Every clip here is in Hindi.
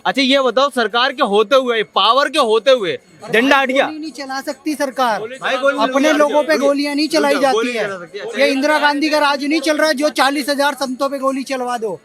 अच्छा ये बताओ, सरकार के होते हुए, पावर के होते हुए झंडा हट गया। गोली नहीं चला सकती सरकार, भाई गोली अपने लोगों पे गोलियां नहीं चलाई रुक जाओ, जाती गोली है। नहीं चला सकती। अच्छा, ये इंदिरा गांधी का राज नहीं चल रहा है जो 40,000 संतों पे गोली चलवा दो।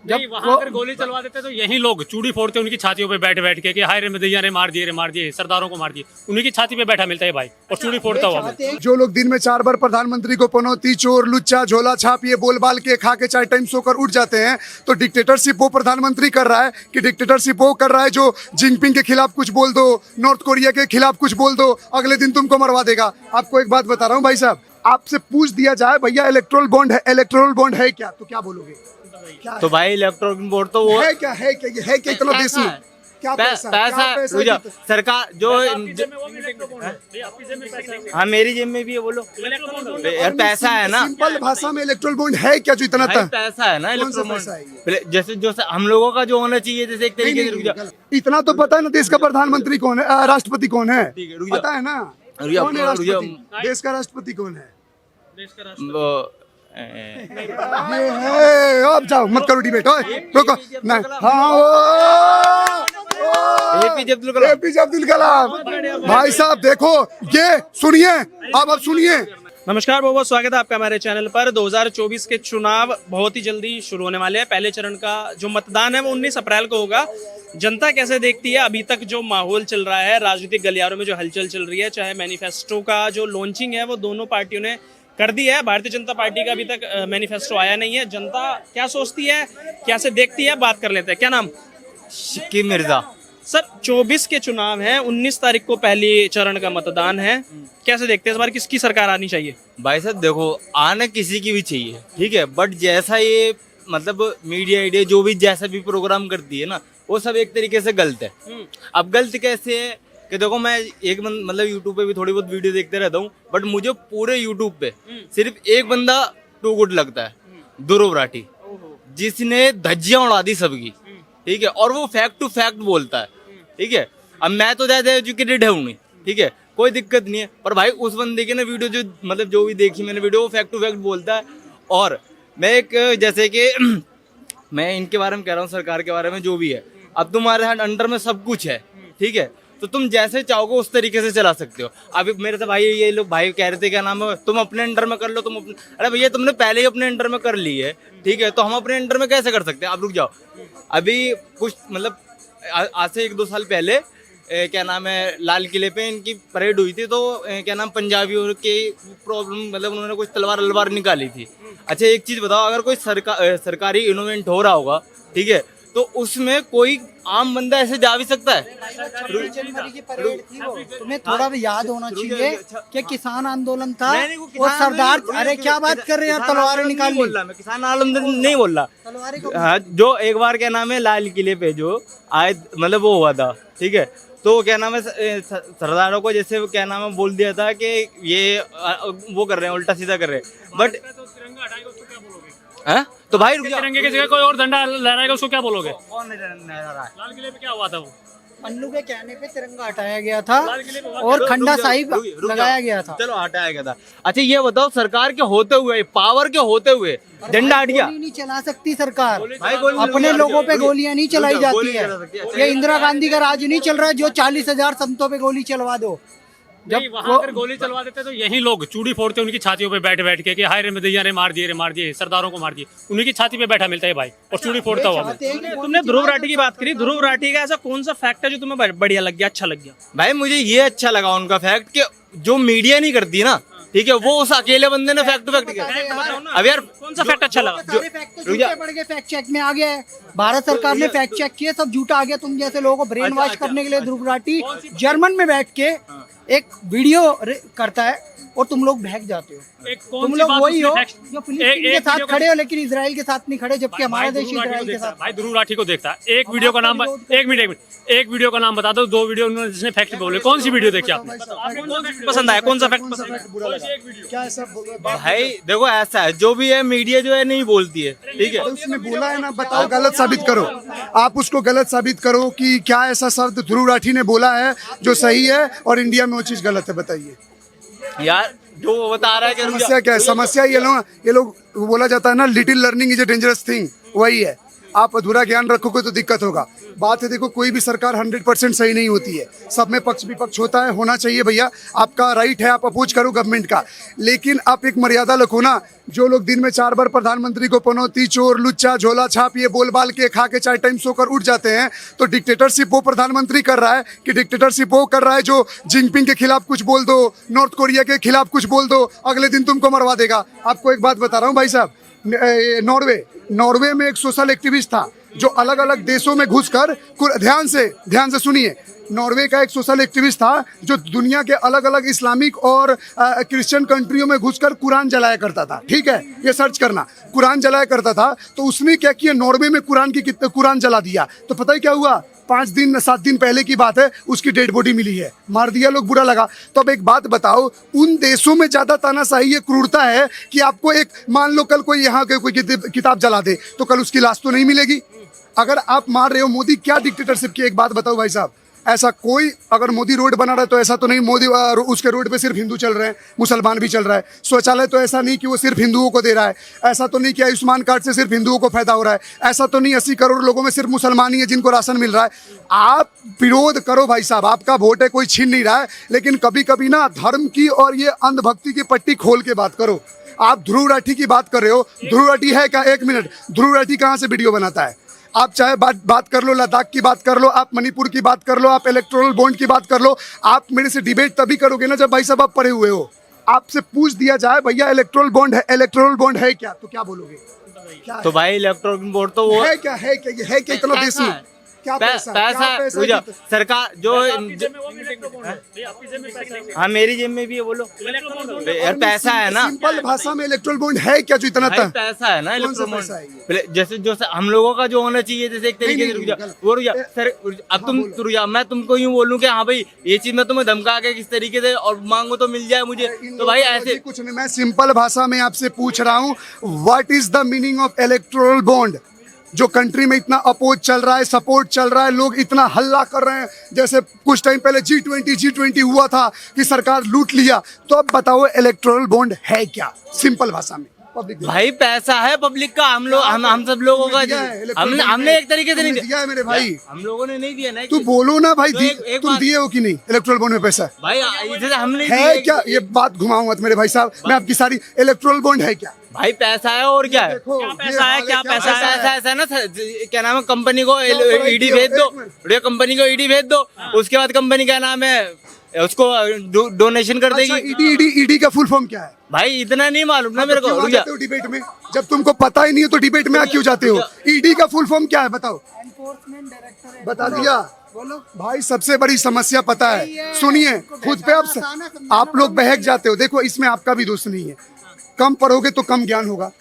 नहीं, वहाँ अगर गोली चलवा देते तो यही लोग चूड़ी फोड़ते उनकी छातियों पे बैठ बैठ के कि हाय रे मैया ने मार दिए सरदारों को मार दिए, उन्हीं की छाती पे बैठा मिलता है भाई और चूड़ी फोड़ता हुआ मिलता है। जो लोग दिन में 4 बार प्रधानमंत्री को पनौती, चोर, लुच्चा, झोला छाप ये बोल बाल के खा के 4 टाइम सोकर उठ जाते हैं, तो डिक्टेटरशिप वो प्रधानमंत्री कर रहा है कि डिक्टेटरशिप वो कर रहा है जो जिनपिंग के खिलाफ कुछ बोल दो, नॉर्थ कोरिया के खिलाफ कुछ बोल दो, अगले दिन तुमको मरवा देगा। आपको एक बात बता रहा हूँ भाई साहब, आपसे पूछ दिया जाए भैया इलेक्टोरल बॉन्ड है क्या, तो क्या बोलोगे? क्या तो भाई इलेक्ट्रोल बोर्ड तो वो है क्या इतना देशी? क्या पैसा रुक जाओ, सरकार जो हाँ मेरी जेब में भी है, बोलो यार पैसा है ना। सिंपल भाषा में इलेक्ट्रोल बॉन्ड है क्या जो इतना भाई था? पैसा है ना कौन सा इलेक्ट्रोल पैसा है बॉन्ड, जैसे जो हम लोगों का जो होना चाहिए, जैसे एक तरीके से। रुक जाओ, इतना तो पता है ना देश का प्रधानमंत्री कौन है, राष्ट्रपति कौन है? ठीक है, रुक जाओ। पता है ना रुक जाओ, कौन है रुक जाओ। राष्ट्रपति? देश का राष्ट्रपति कौन है? वो, ये है। अब जाओ मत करो डिबेट, ओए रुको ना। हाँ APJ अब्दुल कलाम। APJ अब्दुल कलाम भाई साहब देखो, ये सुनिए अब सुनिए। नमस्कार, बहुत बहुत स्वागत है आपका हमारे चैनल पर। 2024 के चुनाव बहुत ही जल्दी शुरू होने वाले हैं। पहले चरण का जो मतदान है वो 19 अप्रैल को होगा। जनता कैसे देखती है अभी तक जो माहौल चल रहा है, राजनीतिक गलियारों में जो हलचल चल रही है, चाहे मैनिफेस्टो का जो लॉन्चिंग है वो दोनों पार्टियों ने कर दी है। भारतीय जनता पार्टी का अभी तक मैनिफेस्टो आया नहीं है। जनता क्या सोचती है, कैसे देखती है, बात कर लेते हैं। क्या नाम? शिक्की मिर्जा। सर 24 के चुनाव हैं, 19 तारीख को पहली चरण का मतदान है। कैसे देखते हैं इस बार किसकी सरकार आनी चाहिए? भाई साहब देखो, आना किसी की भी चाहिए, ठीक है, बट जैसा ये मतलब मीडिया जो भी जैसा भी प्रोग्राम करती है ना, वो सब एक तरीके से गलत है। अब गलत कैसे है कि देखो, मैं एक मतलब यूट्यूब पे भी थोड़ी बहुत वीडियो देखते रहता हूँ, बट मुझे पूरे यूट्यूब पे सिर्फ एक बंदा टू गुड लगता है, ध्रुव राठी, जिसने धज्जियां उड़ा दी सबकी, ठीक है, और वो फैक्ट टू फैक्ट बोलता है, ठीक है। अब मैं तो ज्यादा एजुकेटेड है नहीं, ठीक है, कोई दिक्कत नहीं है, पर भाई उस बंदे की ना वीडियो जो मतलब जो भी देखी मैंने वीडियो, वो फैक्ट टू फैक्ट बोलता है। और मैं एक जैसे कि मैं इनके बारे में कह रहा हूँ, सरकार के बारे में जो भी है, अब तुम्हारे हाथ अंडर में सब कुछ है, ठीक है, तो तुम जैसे चाहोगे उस तरीके से चला सकते हो। अभी मेरे से भाई ये लोग भाई कह रहे थे क्या नाम है, तुम अपने अंडर में कर लो, तुम अपने, अरे भैया तुमने पहले ही अपने अंडर में कर ली है, ठीक है, तो हम अपने अंडर में कैसे कर सकते हैं? आप रुक जाओ, अभी कुछ मतलब आज से 1-2 साल पहले क्या नाम है, लाल किले पे इनकी परेड हुई थी, तो क्या नाम, पंजाबियों के प्रॉब्लम मतलब उन्होंने कुछ तलवार निकाली थी। अच्छा एक चीज बताओ, अगर कोई सरकारी इन्वेंट हो रहा होगा, ठीक है, तो उसमें कोई आम बंदा ऐसे जा भी सकता है? 26 जनवरी की परेड थी वो, तुम्हें थोड़ा भी याद होना चाहिए कि किसान आंदोलन था और सरदार। अरे क्या बात कर रहे हैं, तलवारें निकाल ली। मैं किसान आंदोलन नहीं बोल रहा। हाँ, जो एक बार क्या नाम है लाल किले पे जो आए मतलब वो हुआ था, ठीक है, तो क्या नाम है सरदारों को जैसे क्या नाम है बोल दिया था कि ये वो कर रहे हैं, उल्टा सीधा कर रहे हैं, बट तो भाई तिरंगे की जगह कोई और झंडा लहराएगा, उसको क्या बोलोगे? कौन लहरा रहा है? लाल किले पे क्या हुआ था? वो पन्नू के कहने पे तिरंगा हटाया गया था और खंडा साहिब लगाया गया था। चलो हटाया गया था। अच्छा ये बताओ, सरकार के होते हुए, पावर के होते हुए झंडा हट गया। गोली नहीं चला सकती सरकार, भाई गोली अपने लोगों पे गोलियां नहीं चलाई जाती है। ये इंदिरा गांधी का राज नहीं चल रहा है जो 40,000 संतों पे गोली चलवा दो। नहीं, वहाँ अगर गोली चलवा देते तो यही लोग चूड़ी फोड़ते उनकी छातियों पे बैठ बैठ के कि हाय रे मैया ने मार दिए सरदारों को मार दिए, उन्हीं की छाती पे बैठा मिलता है भाई और चूड़ी फोड़ता हुआ मिलता है। तुमने ध्रुव राठी की बात करी, ध्रुव राठी का ऐसा कौन सा फैक्ट है जो तुम्हें बढ़िया लग गया, अच्छा लग गया? भाई मुझे ये अच्छा लगा उनका फैक्ट कि जो मीडिया नहीं करती ना, ठीक है, वो उस अकेले बंदे ने फैक्ट टू फैक्ट किया। अब यार कौन सा फैक्ट अच्छा लगा? फैक्ट चेक में आ गया है, भारत सरकार ने फैक्ट चेक किया, सब झूठा आ गया। तुम जैसे लोगों को ब्रेन वॉश करने के लिए ध्रुव राठी जर्मन में बैठ के एक वीडियो करता है और तुम लोग भाग जाते हो। तुम लोग वही हो जो फिलिस्तीन के साथ खड़े हो लेकिन इजराइल के साथ नहीं खड़े, जबकि हमारा देश इजराइल के साथ। भाई ध्रुव राठी को देखता है। एक वीडियो का नाम, एक वीडियो का नाम बता दो, 2 वीडियो उन्होंने जिसने फैक्ट बोले, कौन सी वीडियो देखी आपने? पसंद आया, कौन सा फैक्ट पसंद आया? भाई देखो ऐसा है, जो भी है मीडिया जो है नहीं बोलती है, ठीक है, उसने बोला है ना, बताओ गलत साबित करो, आप उसको गलत साबित करो कि क्या ऐसा शब्द ध्रुव राठी ने बोला है जो सही है और इंडिया में वो चीज गलत है, बताइए यार। जो वो बता रहा है कि समस्या क्या है? समस्या ये लोग बोला जाता है ना, little learning is a dangerous thing, वही है। आप अधूरा ज्ञान रखोगे तो दिक्कत होगा। बात है, देखो कोई भी सरकार 100% सही नहीं होती है, सब में पक्ष विपक्ष होता है, होना चाहिए भैया, आपका राइट है, आप अपोज करो गवर्नमेंट का, लेकिन आप एक मर्यादा रखो ना। जो लोग दिन में 4 बार प्रधानमंत्री को पनौती, चोर, लुच्चा, झोला छाप ये बोल बाल के खा के 4 टाइम सोकर उठ जाते हैं, तो डिक्टेटरशिप वो प्रधानमंत्री कर रहा है कि डिक्टेटरशिप वो कर रहा है जो जिनपिंग के खिलाफ कुछ बोल दो, नॉर्थ कोरिया के खिलाफ कुछ बोल दो, अगले दिन तुमको मरवा देगा। आपको एक बात बता रहा हूँ भाई साहब, नॉर्वे में एक सोशल एक्टिविस्ट था जो अलग अलग देशों में घुसकर, ध्यान से सुनिए, नॉर्वे का एक सोशल एक्टिविस्ट था जो दुनिया के अलग अलग इस्लामिक और क्रिश्चियन कंट्रियों में घुसकर कुरान जलाया करता था। ठीक है, ये सर्च करना, कुरान जलाया करता था। तो उसने क्या किया, नॉर्वे में कुरान जला दिया। तो पता ही क्या हुआ, 7 दिन पहले की बात है, उसकी डेड बॉडी मिली है, मार दिया, लोग बुरा लगा। तो अब एक बात बताओ, उन देशों में ज्यादा तानाशाही ये क्रूरता है कि आपको एक, मान लो कल कोई यहाँ के कोई किताब जला दे तो कल उसकी लाश तो नहीं मिलेगी। अगर आप मार रहे हो, मोदी क्या डिक्टेटरशिप की, एक बात बताओ भाई साहब, ऐसा कोई, अगर मोदी रोड बना रहा है तो ऐसा तो नहीं मोदी उसके रोड पे सिर्फ हिंदू चल रहे हैं, मुसलमान भी चल रहा है। शौचालय तो ऐसा नहीं कि वो सिर्फ हिंदुओं को दे रहा है, ऐसा तो नहीं कि आयुष्मान कार्ड से सिर्फ हिंदुओं को फायदा हो रहा है, ऐसा तो नहीं 80 करोड़ लोगों में सिर्फ मुसलमान ही है जिनको राशन मिल रहा है। आप विरोध करो भाई साहब, आपका वोट है, कोई छीन नहीं रहा है, लेकिन कभी कभी ना धर्म की और ये अंधभक्ति की पट्टी खोल के बात करो। आप ध्रुव राठी की बात कर रहे हो, ध्रुव राठी है क्या, 1 मिनट, ध्रुव राठी कहाँ से वीडियो बनाता है? आप चाहे बात कर लो, लद्दाख की बात कर लो, आप मणिपुर की बात कर लो, आप इलेक्टोरल बॉन्ड की बात कर लो। आप मेरे से डिबेट तभी करोगे ना जब भाई साहब आप पढ़े हुए हो। आपसे पूछ दिया जाए भैया इलेक्टोरल बॉन्ड है क्या, तो क्या बोलोगे? क्या तो भाई इलेक्ट्रॉनिक बोर्ड तो वो है क्या, है क्या इतना देश में? क्या पैसा पैसा सरकार जो, हाँ मेरी जेब में भी है, बोलो यार, पैसा है ना। सिंपल भाषा में इलेक्ट्रल बॉन्ड है क्या जो इतना था? पैसा है ना कौन सा इलेक्ट्रॉनिक पैसा है ये? जैसे जो हम लोगों का जो होना चाहिए, जैसे एक तरीके से सर, अब तुम मैं तुमको यूँ बोलूँ कि हाँ भाई ये चीज मैं तुम्हें धमका के किस तरीके से और मांगो तो मिल जाए मुझे, तो भाई ऐसे कुछ नहीं। मैं सिंपल भाषा में आपसे पूछ रहा हूँ, what is the meaning of electoral bond? जो कंट्री में इतना अपोज चल रहा है, सपोर्ट चल रहा है, लोग इतना हल्ला कर रहे हैं, जैसे कुछ टाइम पहले G20 हुआ था कि सरकार लूट लिया, तो अब बताओ इलेक्टोरल बॉन्ड है क्या, सिंपल भाषा में? भाई पैसा है पब्लिक का, हम सब लोगों का, हमने एक तरीके से नहीं दिया है मेरे भाई, हम लोगों ने नहीं दिया ना। तू बोलो ना भाई, एक तुम दिए हो कि नहीं इलेक्टोरल बॉन्ड में पैसा? भाई हमने है क्या, ये बात घुमाऊं मत मेरे भाई साहब, मैं आपकी सारी, इलेक्टोरल बॉन्ड है क्या? भाई पैसा है और क्या है, क्या पैसा है, क्या पैसा है? ऐसा है ना, क्या नाम है, कंपनी को ईडी भेज दो, कंपनी को ईडी भेज दो, उसके बाद कंपनी क्या नाम है उसको डोनेशन कर देगी। ईडी का फुल फॉर्म क्या है भाई? इतना नहीं मालूम ना मेरे को। डिबेट में जब तुमको पता ही नहीं है तो डिबेट में क्यों जाते हो? ईडी का फुल फॉर्म क्या है बताओ? बता दिया, बोलो भाई। सबसे बड़ी समस्या पता है, सुनिए, खुद पे आप लोग बहक जाते हो। देखो इसमें आपका भी दोष नहीं है, कम पढ़ोगे तो कम ज्ञान होगा,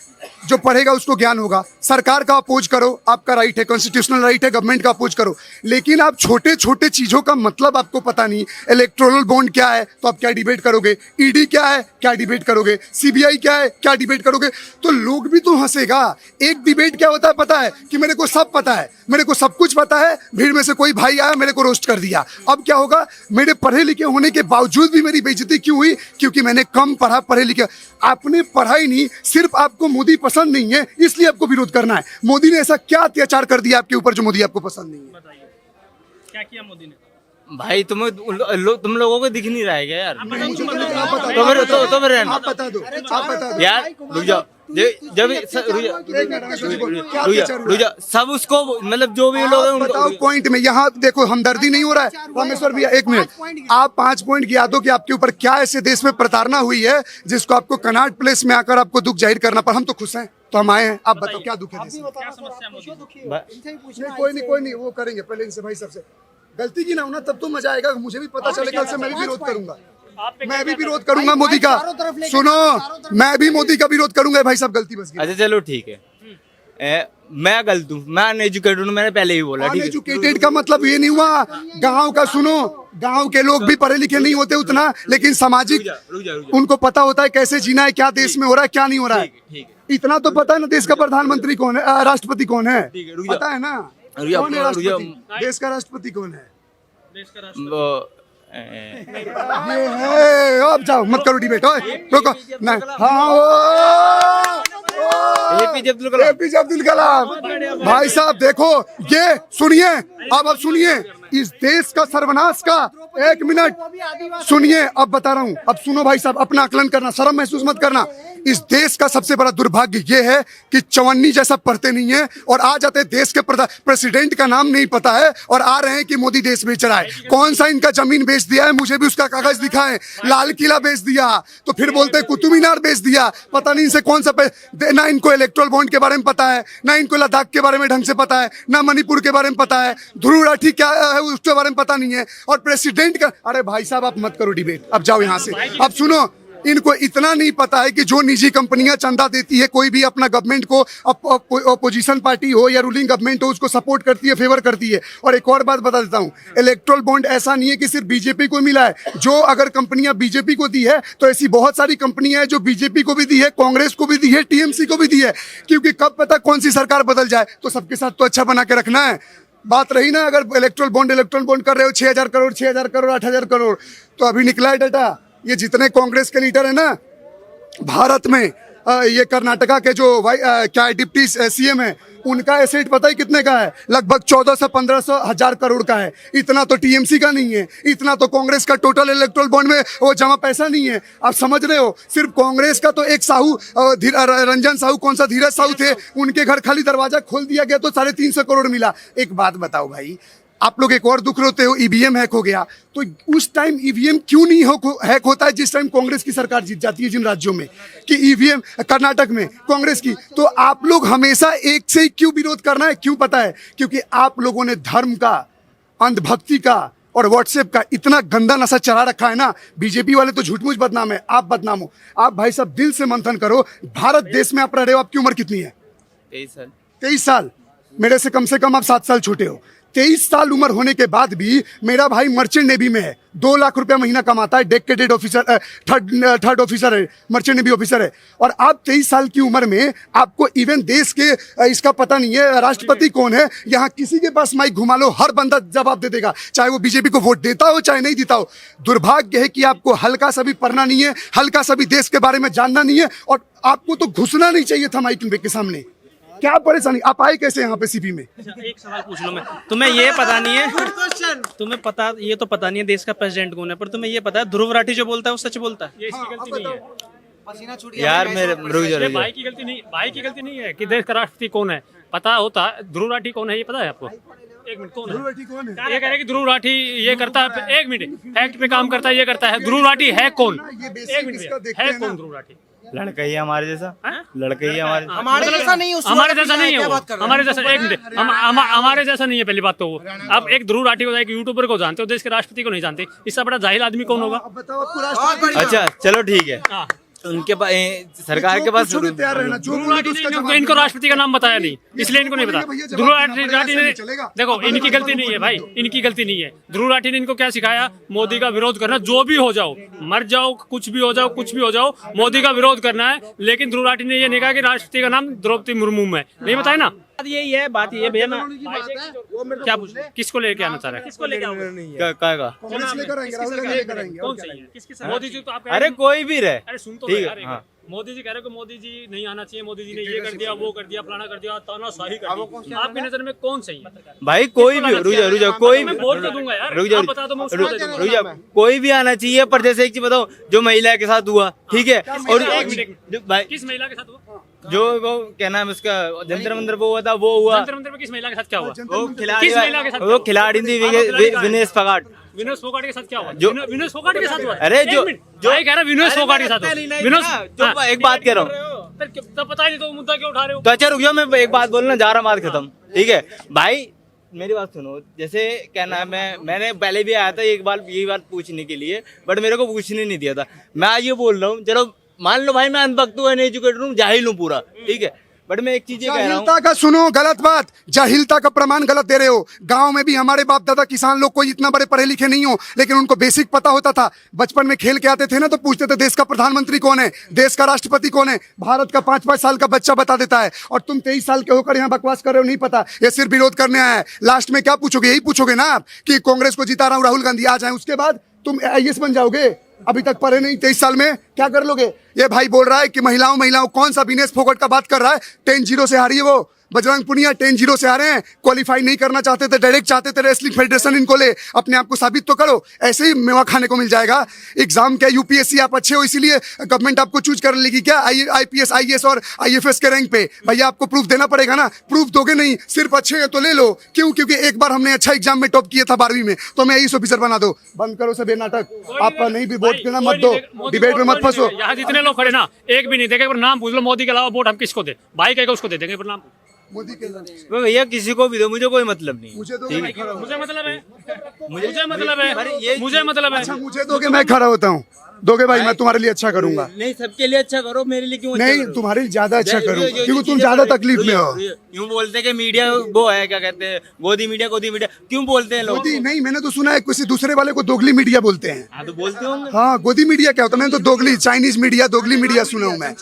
जो पढ़ेगा उसको ज्ञान होगा। सरकार का अपोज करो, आपका राइट है, कॉन्स्टिट्यूशनल राइट है, गवर्नमेंट का अपोज करो, लेकिन आप छोटे छोटे चीजों का मतलब आपको पता नहीं। इलेक्टोरल बॉन्ड क्या है तो आप क्या डिबेट करोगे? ईडी क्या है क्या डिबेट करोगे? सीबीआई क्या है क्या डिबेट करोगे? तो लोग भी तो हंसेगा। एक डिबेट क्या होता है पता है कि मेरे को सब पता है, मेरे को सब कुछ पता है, भीड़ में से कोई भाई आया मेरे को रोस्ट कर दिया। अब क्या होगा? मेरे पढ़े लिखे होने के बावजूद भी मेरी बेइज्जती क्यों हुई? क्योंकि मैंने कम पढ़ा, पढ़े लिखे। आपने पढ़ाई नहीं, सिर्फ आपको मोदी पसंद नहीं है इसलिए आपको विरोध करना है। मोदी ने ऐसा क्या अत्याचार कर दिया आपके ऊपर जो मोदी आपको पसंद नहीं है? बताइए क्या किया मोदी ने? भाई तुम लोगों को दिख नहीं रहा है क्या यार? आप बता दो यार, रुक जाओ, जब सब उसको मतलब जो भी लोग हैं बताओ पॉइंट में। यहाँ देखो हमदर्दी नहीं हो रहा है रामेश्वर भैया, 1 मिनट। आप 5 पॉइंट गिरा दो कि आपके ऊपर क्या ऐसे देश में प्रताड़ना हुई है जिसको आपको कनॉट प्लेस में आकर आपको दुख जाहिर करना पड़ा। हम तो खुश हैं तो हम आए हैं, आप बताओ क्या दुख है देश में? क्या समस्या मोदी? कोई नहीं, वो करेंगे पहले इनसे भाई। सबसे गलती की ना हो ना तब तो मजा आएगा, मुझे भी पता चले। कल से मैं भी विरोध करूंगा, मैं भी विरोध करूंगा मोदी का। सुनो, मैं भी मोदी का विरोध करूंगा भाई साहब, गलती बस। अच्छा चलो ठीक है, मैं गलत हूँ, मैं अनएजुकेटेड हूँ, मैंने पहले ही बोला। अनएजुकेटेड का मतलब ये नहीं हुआ, गांव का सुनो, गांव के लोग भी पढ़े लिखे नहीं होते उतना, लेकिन सामाजिक उनको पता होता है कैसे जीना है, क्या देश में हो रहा है क्या नहीं हो रहा है। इतना तो पता है ना देश का प्रधानमंत्री कौन है, राष्ट्रपति कौन है, पता है ना? कौन है राष्ट्रपति? देश का राष्ट्रपति कौन है? देश का राष्ट्रपति ये है। अब जाओ, मत करो डिबेट, रोको ना। हाँ एपीजे अब्दुल कलाम। एपीजे अब्दुल कलाम। भाई साहब देखो, ये सुनिए, अब सुनिए, इस देश का सर्वनाश का, एक मिनट सुनिए, अब बता रहा हूं, अब सुनो भाई साहब, अपना आकलन करना, शर्म महसूस मत करना। इस देश का सबसे बड़ा दुर्भाग्य ये है कि चवन्नी जैसा पढ़ते नहीं है और आ जाते देश के प्रेसिडेंट का नाम नहीं पता है और आ रहे हैं कि मोदी देश बेच रहा है। कौन सा इनका जमीन बेच दिया है, मुझे भी उसका कागज दिखाएं। लाल किला बेच दिया, तो फिर बोलते हैं कुतुब मीनार बेच दिया। पता नहीं इनसे कौन सा ना इनको इलेक्ट्रल बॉन्ड के बारे में पता है, ना इनको लद्दाख के बारे में ढंग से पता है, ना मणिपुर के बारे में पता है, ध्रुव राठी क्या है उसके बारे में पता नहीं है, और प्रेसिडेंट का। अरे भाई साहब आप मत करो डिबेट, अब जाओ यहाँ से। अब सुनो, इनको इतना नहीं पता है कि जो निजी कंपनियां चंदा देती है, कोई भी अपना गवर्नमेंट को, अपोजिशन पार्टी हो या रूलिंग गवर्नमेंट हो, उसको सपोर्ट करती है, फेवर करती है। और एक और बात बता देता हूं, इलेक्ट्रल बॉन्ड ऐसा नहीं है कि सिर्फ बीजेपी को मिला है। जो अगर कंपनियां बीजेपी को दी है तो ऐसी बहुत सारी कंपनियां हैं जो बीजेपी को भी दी है, कांग्रेस को भी दी है, टीएमसी को भी दी है, क्योंकि कब पता कौन सी सरकार बदल जाए, तो सबके साथ तो अच्छा बना के रखना है। बात रही ना, अगर इलेक्ट्रल बॉन्ड कर रहे हो 6,000 करोड़ 6,000 करोड़ 8,000 करोड़, तो अभी निकला है डाटा, ये जितने कांग्रेस के लीडर है ना भारत में, ये कर्नाटका के जो क्या डिप्टी सीएम है, उनका एसेट पता है कितने का है? लगभग 1400 से 1500 हजार करोड़ का है। इतना तो टीएमसी का नहीं है, इतना तो कांग्रेस का टोटल इलेक्ट्रल बॉन्ड में वो जमा पैसा नहीं है। आप समझ रहे हो, सिर्फ कांग्रेस का तो एक साहू, रंजन साहू, कौन सा धीरज साहू थे, उनके घर खाली दरवाजा खोल दिया गया तो 350 करोड़ मिला। एक बात बताओ भाई, आप लोग एक और दुख रोते हो, ईवीएम हैक हो गया, तो उस टाइम ईवीएम क्यों नहीं हैक होता है जिस टाइम कांग्रेस की सरकार जीत जाती है जिन राज्यों में, कि ईवीएम कर्नाटक में कांग्रेस की, तो आप लोग हमेशा एक से ही क्यों विरोध करना है? क्यों पता है? क्योंकि आप लोगों ने धर्म का, अंधभक्ति का और व्हाट्सएप का इतना गंदा नशा चढ़ा रखा है ना। बीजेपी वाले तो झूठ-मूठ बदनाम है, आप बदनाम हो। आप भाई साहब दिल से मंथन करो, भारत देश में आप रह रहे हो, आपकी उम्र कितनी है? 23 साल। 23 साल, मेरे से कम आप 7 साल छोटे हो। 23 साल उम्र होने के बाद भी मेरा भाई मर्चेंट नेवी में है, 2 लाख रुपया महीना कमाता है, डेकेटेड ऑफिसर, थर्ड ऑफिसर है, मर्चेंट नेवी ऑफिसर है। और आप 23 साल की उम्र में आपको इवन देश के इसका पता नहीं है, राष्ट्रपति कौन है। यहाँ किसी के पास माइक घुमा लो, हर बंदा जवाब दे देगा, चाहे वो बीजेपी को वोट देता हो चाहे नहीं देता हो। दुर्भाग्य है कि आपको हल्का सा भी पढ़ना नहीं है, हल्का सा भी देश के बारे में जानना नहीं है, और आपको तो घुसना नहीं चाहिए था माइक के सामने। क्या परेशानी, आप आए कैसे यहाँ पे सीपी में? एक सवाल पूछ लो मैं, तुम्हें ये पता नहीं है, तुम्हें पता, ये तो पता नहीं है देश का प्रेसिडेंट कौन है, पर तुम्हें ये पता है ध्रुव राठी जो बोलता है वो सच बोलता है? ये इसकी गलती नहीं है यार मेरे रुक भाई की गलती नहीं, भाई की गलती नहीं है कि देश का राष्ट्रपति कौन है। पता होता ध्रुव राठी कौन है, ये पता है आपको? एक मिनट, कौन है? ध्रुव राठी कौन है? ये कह रहे हैं कि ध्रुव राठी ये करता है, एक मिनट, फैक्ट पे काम करता है, ये करता है। ध्रुव राठी है कौन? एक मिनट, है कौन ध्रुव राठी? लड़का ही है हमारे जैसा, लड़का ही है हमारे जैसा नहीं, हमारे जैसा नहीं है वो, हमारे जैसा, एक मिनट, हमारे जैसा नहीं है पहली बात तो वो। अब एक ध्रुव राठी को, एक यूट्यूबर को जानते हो, देश के राष्ट्रपति को नहीं जानते, इससे बड़ा जाहिल आदमी कौन होगा? बताओ आपको राष्ट्रपति। अच्छा चलो ठीक है, हाँ। उनके पास सरकार के पास तैयार रहना, जो ध्रुव राठी ने इनको राष्ट्रपति का नाम बताया नहीं, इसलिए इनको नहीं पता। ध्रुव राठी ने, देखो इनकी गलती नहीं है भाई, इनकी गलती नहीं है। ध्रुव राठी ने इनको क्या सिखाया? मोदी का विरोध करना, जो भी हो जाओ, मर जाओ, कुछ भी हो जाओ, कुछ भी हो जाओ, मोदी का विरोध करना है। लेकिन ध्रुव राठी ने ये नहीं कहा कि राष्ट्रपति का नाम द्रौपदी मुर्मू है, नहीं बताया ना। बात यही है, बात ये भैया मैं क्या पूछ, किसको लेके आना चाह रहे हैं? किसको लेके आओगे? कांग्रेस लेकर आएंगे, राहुल गांधी लेकर आएंगे। कौन सही है? किसके साथ? मोदी जी तो आप अरे कोई भी रहे, अरे सुन तो ठीक यार, है, एक हाँ। मिनट। मोदी जी कह रहे हो कि मोदी जी नहीं आना चाहिए, मोदी जी ने ये कर दिया, वो कर दिया, फलाना कर दिया, तानाशाही कर दी। आपकी नजर में कौन सही है भाई? कोई भी, रुक जाओ, कोई मैं भी, बोल के दूंगा यार, रुक जाओ, आप बता दो, मैं उसको दे दूंगा। रुक जाओ, कोई भी आना चाहिए, पर जैसे एक चीज बताओ, जो महिला के साथ हुआ, ठीक है, और एक मिनट, जो भाई किस महिला के साथ हुआ? जो वो क्या नाम है उसका, जंतर मंदिर वो हुआ था, वो हुआ, जंतर मंदिर में किस महिला के साथ क्या हुआ? वो किस महिला के साथ? वो खिलाड़ी थी विनेश फोगाट, विनोद फोगाट के साथ क्या हुआ? जो- विनोद फोगाट के साथ हुआ? अरे एक जो- मिनट, भाई कह रहा है विनोद फोगाट के साथ हुआ। विनोद, जो एक बात कह रहा हूँ, तब पता ही नहीं तो मुद्दा क्यों उठा रहे हो? तो अच्छा रुक जाओ, मैं एक बात बोलना जा रहा, बात खत्म, ठीक है भाई? मेरी बात सुनो, जैसे क्या नाम है, मैंने पहले भी आया था एक बार यही बात पूछने के लिए, बट मेरे को पूछने नहीं दिया था। मैं आज ये बोल रहा हूँ, चलो मान लो भाई मैं अनपढ़ हूँ, एजुकेटेड हूँ, जाहिल हूँ पूरा, ठीक है, बट मैं एक चीज ये कह रहा हूँ, जाहिलता का सुनो, गलत बात, जाहिलता का प्रमाण गलत दे रहे हो। गांव में भी हमारे बाप दादा किसान लोग कोई इतना बड़े पढ़े लिखे नहीं हो, लेकिन उनको बेसिक पता होता था। बचपन में खेल के आते थे ना, तो पूछते थे देश का प्रधानमंत्री कौन है, देश का राष्ट्रपति कौन है। भारत का 5-5 साल का बच्चा बता देता है, और तुम 23 साल के होकर यहाँ बकवास कर रहे हो, नहीं पता, ये सिर्फ विरोध करने आया है। लास्ट में क्या पूछोगे? यही पूछोगे ना आप कि कांग्रेस को जिता रहा हूँ, राहुल गांधी आ जाए, उसके बाद तुम आईएएस बन जाओगे, अभी तक पढ़े नहीं, 23 साल में क्या कर लोगे? ये भाई बोल रहा है कि महिलाओं कौन सा विनेश फोगट का बात कर रहा है? 10-0 से हारी है वो। बजरंग पुनिया 10-0 से आ रहे हैं, क्वालिफाई नहीं करना चाहते थे, डायरेक्ट चाहते थे रेसलिंग फेडरेशन इनको ले, अपने आप को साबित तो करो। ऐसे ही मेवा खाने को मिल जाएगा। एग्जाम क्या यूपीएससी आप अच्छे हो इसीलिए गवर्नमेंट आपको चूज कर लेगी क्या आईपीएस आईएएस और आईएफएस के रैंक पे? भैया आपको प्रूफ देना पड़ेगा ना, प्रूफ दोगे नहीं, सिर्फ अच्छे हैं तो ले लो। क्यों? क्योंकि एक बार हमने अच्छा एग्जाम में टॉप किया था 12वीं में, तो मैं आईएएस ऑफिसर बना दो। बंद करो सब ये नाटक, आप नहीं भी वोट देना मत दो, डिबेट में मत फंसो। यहाँ जितने लोग खड़े ना, एक भी नहीं देखे, पर नाम पूछ लो मोदी के अलावा वोट हम किसको दे? भाई कहेगा उसको दे देंगे, पर नाम मोदी के भैया किसी को भी दो, मुझे कोई मतलब नहीं। मुझे दो, मुझे मतलब है, मुझे मतलब अरे है, ये- मुझे मतलब है। अच्छा मुझे दोगे, मैं खड़ा होता हूँ। दोगे भाई, मैं तुम्हारे लिए अच्छा करूंगा। नहीं, सबके लिए अच्छा करो, मेरे लिए क्यों अच्छा नहीं, करो? तुम्हारे लिए ज्यादा अच्छा जो- करूंगा जो- जो क्योंकि तुम चीजें ज्यादा बड़े- तकलीफ में हो। यूं बोलते हैं कि मीडिया वो है, क्या कहते हैं, गोदी मीडिया क्यों बोलते हैं लोग? गोदी नहीं, मैंने तो सुना है किसी दूसरे वाले को दोगली मीडिया बोलते हैं। हाँ तो बोलते होंगे। हाँ, गोदी मीडिया क्या होता है? मैंने तो दोगली, चाइनीज मीडिया, दोगली मीडिया सुना हूँ मैं।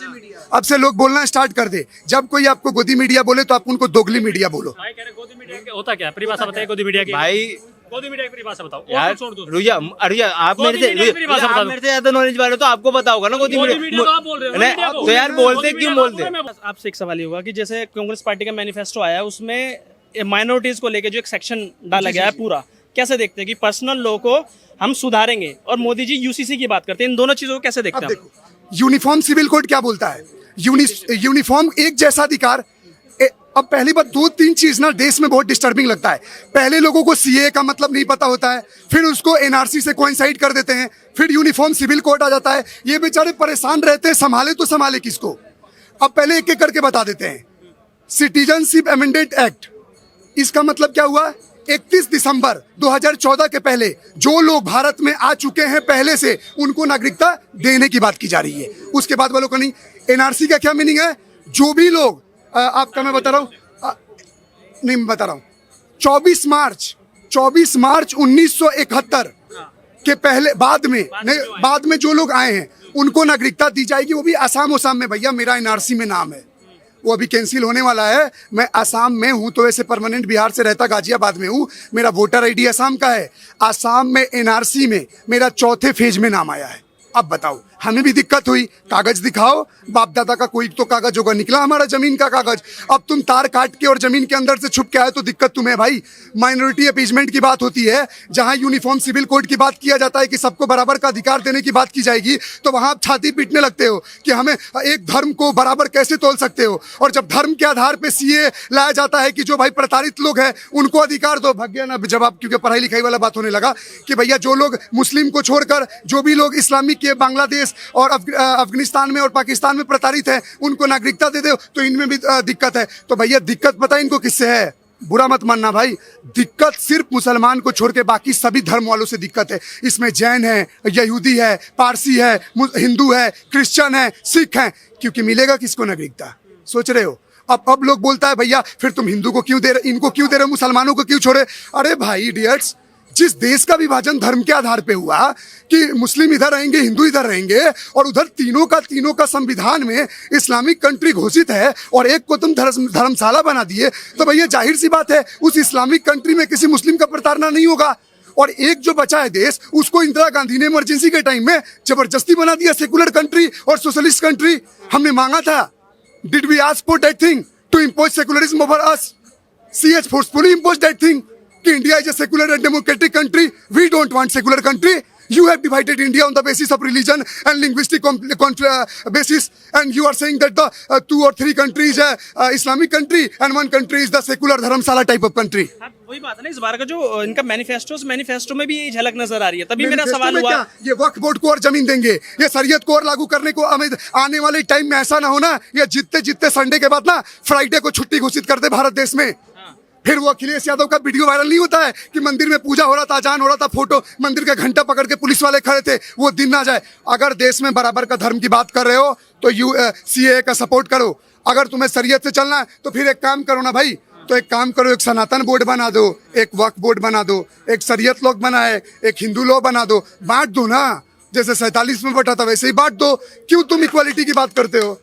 अब से लोग बोलना स्टार्ट कर दे, जब कोई आपको गोदी मीडिया बोले तो आप उनको दोगली मीडिया बोलो। भाई कह रहे गोदी मीडिया क्या होता, क्या परिभाषा बताइए गोदी मीडिया की? भाई गोदी मीडिया की परिभाषा बताओ। यार और छोड़ दो। रुया, अरुया आप गोदी मेरे से मीडिया की परिभाषा बता आप दो। मेरे से ज्यादा नॉलेज वाले हो, तो आपको पता होगा ना गोदी गोदी मीडिया तो आप बोल रहे हो, नहीं, मीडिया को। तो यार बोलते गोदी क्यों मीडिया बोलते? को मैं- आपसे एक सवाल ये होगा कि जैसे कांग्रेस पार्टी का मैनिफेस्टो आया है, उसमें माइनॉरिटीज को लेकर जो एक सेक्शन डाला गया है पूरा, कैसे देखते हैं कि पर्सनल लॉ को हम सुधारेंगे और मोदी जी यूसीसी की बात करते हैं, इन दोनों चीजों को कैसे देखते अब हैं? देखो, यूनिफॉर्म सिविल कोड क्या बोलता है? यूनिफॉर्म एक जैसा अधिकार। अब पहली बात, 2-3 चीज ना देश में बहुत डिस्टर्बिंग लगता है। पहले लोगों को सीए का मतलब नहीं पता होता है, फिर उसको एनआरसी से कोइंसाइड कर देते हैं, फिर यूनिफॉर्म सिविल कोड आ जाता है। ये बेचारे परेशान रहते हैं, संभाले तो संभाले किसको? अब पहले एक एक करके बता देते हैं। सिटीजनशिप अमेंडमेंट एक्ट, इसका मतलब क्या हुआ? 31 दिसंबर 2014 के पहले जो लोग भारत में आ चुके हैं पहले से, उनको नागरिकता देने की बात की जा रही है। उसके बाद वालों को नहीं। एनआरसी का क्या मीनिंग है? जो भी लोग आपका मैं बता रहा हूँ, नहीं मैं बता रहा हूँ, 24 मार्च 1971 के पहले बाद में जो लोग आए हैं उनको नागरिकता दी जाएगी। वो भी आसाम में। भैया मेरा एनआरसी में नाम है, वो अभी कैंसिल होने वाला है। मैं आसाम में हूँ, तो वैसे परमानेंट बिहार से रहता गाजियाबाद में हूँ। मेरा वोटर आईडी आसाम का है। आसाम में एनआरसी में मेरा 4थे फेज में नाम आया है। अब बताओ, हमें भी दिक्कत हुई, कागज दिखाओ, बाप दादा का कोई तो कागज होगा, निकला हमारा जमीन का कागज। अब तुम तार काट के और जमीन के अंदर से छुप के आए तो दिक्कत तुम्हें भाई। माइनॉरिटी अपीजमेंट की बात होती है, जहां यूनिफॉर्म सिविल कोड की बात किया जाता है कि सबको बराबर का अधिकार देने की बात की जाएगी, तो वहां आप छाती पीटने लगते हो कि हमें एक धर्म को बराबर कैसे तोल सकते हो। और जब धर्म के आधार पर सीए लाया जाता है कि जो भाई प्रताड़ित लोग हैं उनको अधिकार दो, भाग गया ना जवाब, क्योंकि पढ़ाई लिखाई वाला बात होने लगा कि भैया जो लोग मुस्लिम को छोड़कर जो भी लोग इस्लामिक के बांग्लादेश और अफगानिस्तान में और पाकिस्तान में प्रताड़ित है उनको नागरिकता दे दो, तो इनमें भी दिक्कत है। तो भैया दिक्कत पता है इनको किससे है? बुरा मत मानना भाई, दिक्कत सिर्फ मुसलमान को छोड़ के बाकी सभी धर्म वालों से दिक्कत है। इसमें जैन है, यहूदी है, पारसी है, हिंदू है, क्रिश्चियन है, सिख है, क्योंकि मिलेगा किसको नागरिकता? सोच रहे हो? अब लोग बोलता है भैया फिर तुम हिंदू को क्यों दे रहे, इनको क्यों दे रहे, मुसलमानों को क्यों छोड़े? अरे भाई इडियट्स, जिस देश का विभाजन धर्म के आधार पे हुआ कि मुस्लिम इधर रहेंगे, हिंदू इधर रहेंगे, और उधर तीनों का संविधान में इस्लामिक कंट्री घोषित है, और एक को तुम धर्मशाला बना दिए, तो भैया जाहिर सी बात है उस इस्लामिक कंट्री में किसी मुस्लिम का प्रताड़ना नहीं होगा। और एक जो बचा है देश, उसको इंदिरा गांधी ने इमरजेंसी के टाइम में जबरदस्ती बना दिया सेकुलर कंट्री और सोशलिस्ट कंट्री। हमने मांगा था, did we ask for that thing to impose secularism over us? CH forcefully imposed that thing कि India is a secular and democratic country. We don't want secular country. You have divided India on the basis of religion and linguistic basis, and you are saying that the 2 or 3 countries are Islamic country and 1 country is the secular Dharamshala type of country. हाँ, वही बात है ना, इस बार का जो इनका मैनिफेस्टो में भी यही झलक नजर आ रही है। तभी मेरा मैनिफेस्टो सवाल में हुआ, क्या? ये वक्फ बोर्ड को और जमीन देंगे, ये शरीयत को और लागू करने को हमें आने वाले टाइम में ऐसा ना होना, ये जीतते संडे के बाद ना फ्राइडे को छुट्टी घोषित कर दे भारत देश में। फिर वो अखिलेश यादव का वीडियो वायरल नहीं होता है कि मंदिर में पूजा हो रहा था, अजान हो रहा था, फोटो मंदिर का घंटा पकड़ के पुलिस वाले खड़े थे, वो दिन ना जाए। अगर देश में बराबर का धर्म की बात कर रहे हो तो CAA का सपोर्ट करो। अगर तुम्हें शरीयत से चलना है तो फिर एक काम करो ना भाई, तो एक काम करो, एक सनातन बोर्ड बना दो, एक वक्फ बोर्ड बना दो, एक शरीयत लॉ बनाए, एक हिंदू लॉ बना दो, बांट दो ना, जैसे 47 में बटा था वैसे ही बांट दो। क्यों तुम इक्वालिटी की बात करते हो?